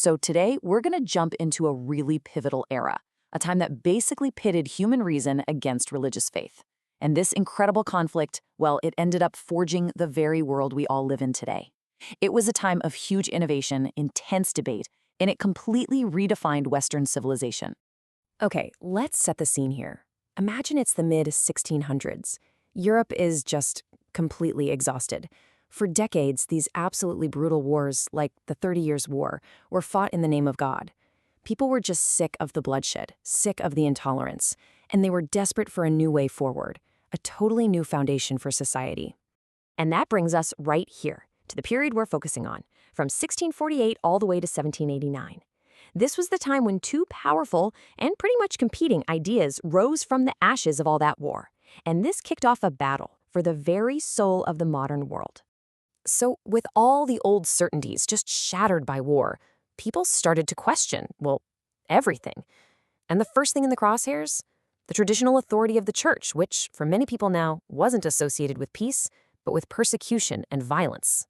So today, we're going to jump into a really pivotal era, a time that basically pitted human reason against religious faith. And this incredible conflict, well, it ended up forging the very world we all live in today. It was a time of huge innovation, intense debate, and it completely redefined Western civilization. Okay, let's set the scene here. Imagine it's the mid-1600s. Europe is just completely exhausted. For decades, these absolutely brutal wars, like the 30 Years' War, were fought in the name of God. People were just sick of the bloodshed, sick of the intolerance, and they were desperate for a new way forward, a totally new foundation for society. And that brings us right here, to the period we're focusing on, from 1648 all the way to 1789. This was the time when two powerful and pretty much competing ideas rose from the ashes of all that war. And this kicked off a battle for the very soul of the modern world. So with all the old certainties just shattered by war, people started to question, well, everything. And the first thing in the crosshairs? The traditional authority of the church, which, for many people now, wasn't associated with peace, but with persecution and violence.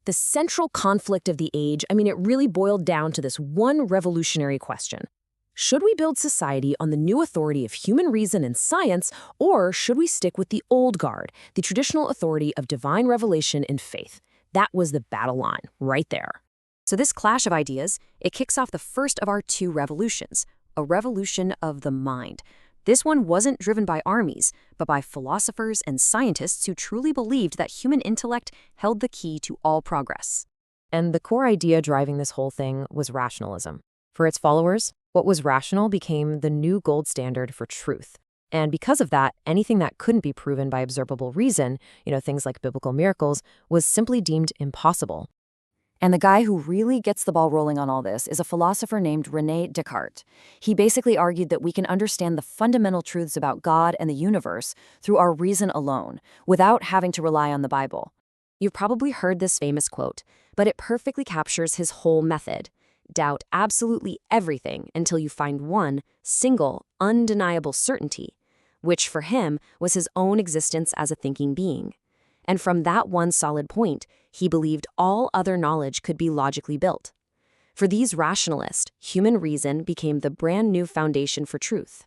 The central conflict of the age, it really boiled down to this one revolutionary question. Should we build society on the new authority of human reason and science, or should we stick with the old guard, the traditional authority of divine revelation and faith? That was the battle line, right there. So this clash of ideas, it kicks off the first of our two revolutions, a revolution of the mind. This one wasn't driven by armies, but by philosophers and scientists who truly believed that human intellect held the key to all progress. And the core idea driving this whole thing was rationalism. For its followers, what was rational became the new gold standard for truth. And because of that, anything that couldn't be proven by observable reason, things like biblical miracles, was simply deemed impossible. And the guy who really gets the ball rolling on all this is a philosopher named René Descartes. He basically argued that we can understand the fundamental truths about God and the universe through our reason alone, without having to rely on the Bible. You've probably heard this famous quote, but it perfectly captures his whole method. Doubt absolutely everything until you find one single, undeniable certainty, which for him was his own existence as a thinking being. And from that one solid point, he believed all other knowledge could be logically built. For these rationalists, human reason became the brand new foundation for truth.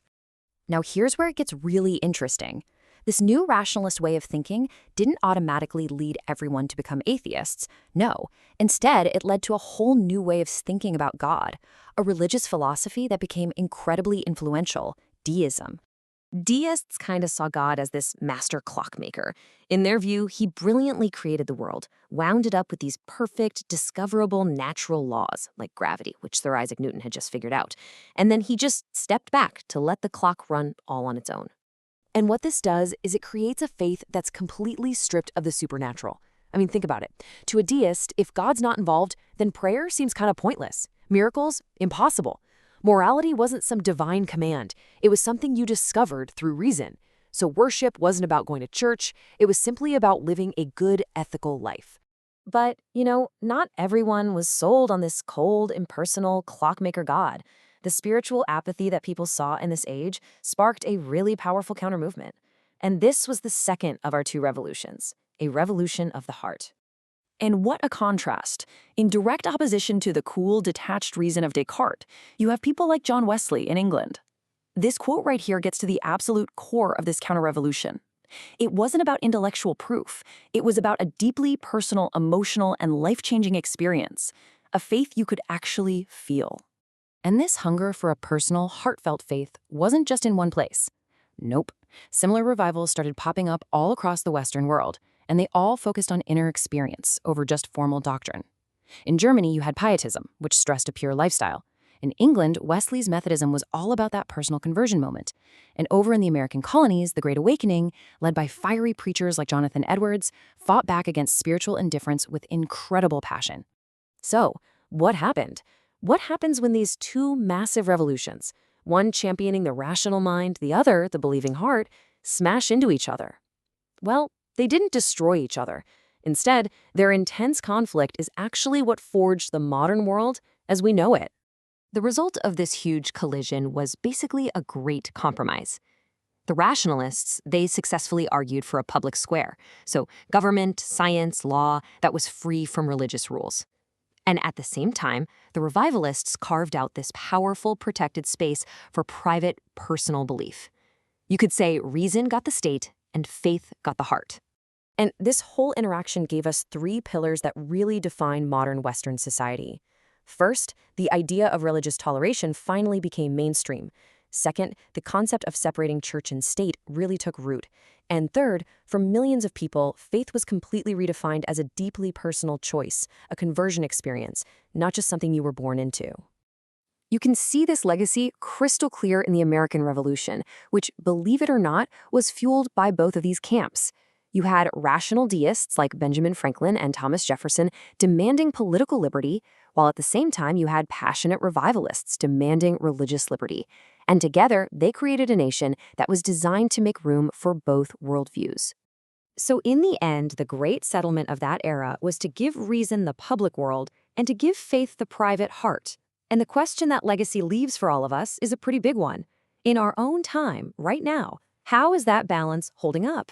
Now here's where it gets really interesting. This new rationalist way of thinking didn't automatically lead everyone to become atheists. No, instead it led to a whole new way of thinking about God, a religious philosophy that became incredibly influential, deism. Deists kind of saw God as this master clockmaker. In their view, he brilliantly created the world, wound it up with these perfect, discoverable natural laws, like gravity, which Sir Isaac Newton had just figured out. And then he just stepped back to let the clock run all on its own. And what this does is it creates a faith that's completely stripped of the supernatural. Think about it. To a deist, if God's not involved, then prayer seems kind of pointless. Miracles, impossible. Morality wasn't some divine command. It was something you discovered through reason. So worship wasn't about going to church. It was simply about living a good, ethical life. But, not everyone was sold on this cold, impersonal, clockmaker God. The spiritual apathy that people saw in this age sparked a really powerful countermovement. And this was the second of our two revolutions, a revolution of the heart. And what a contrast. In direct opposition to the cool, detached reason of Descartes, you have people like John Wesley in England. This quote right here gets to the absolute core of this counter-revolution. It wasn't about intellectual proof. It was about a deeply personal, emotional, and life-changing experience, a faith you could actually feel. And this hunger for a personal, heartfelt faith wasn't just in one place. Nope. Similar revivals started popping up all across the Western world, and they all focused on inner experience over just formal doctrine. In Germany, you had Pietism, which stressed a pure lifestyle. In England, Wesley's Methodism was all about that personal conversion moment. And over in the American colonies, the Great Awakening, led by fiery preachers like Jonathan Edwards, fought back against spiritual indifference with incredible passion. So, what happened? What happens when these two massive revolutions, one championing the rational mind, the other, the believing heart, smash into each other? Well, they didn't destroy each other. Instead, their intense conflict is actually what forged the modern world as we know it. The result of this huge collision was basically a great compromise. The rationalists, they successfully argued for a public square, so government, science, law that was free from religious rules. And at the same time, the revivalists carved out this powerful, protected space for private, personal belief. You could say reason got the state and faith got the heart. And this whole interaction gave us three pillars that really define modern Western society. First, the idea of religious toleration finally became mainstream. Second, the concept of separating church and state really took root. And third, for millions of people, faith was completely redefined as a deeply personal choice, a conversion experience, not just something you were born into. You can see this legacy crystal clear in the American Revolution, which, believe it or not, was fueled by both of these camps. You had rational deists like Benjamin Franklin and Thomas Jefferson demanding political liberty, while at the same time you had passionate revivalists demanding religious liberty. And together, they created a nation that was designed to make room for both worldviews. So in the end, the great settlement of that era was to give reason the public world and to give faith the private heart. And the question that legacy leaves for all of us is a pretty big one. In our own time, right now, how is that balance holding up?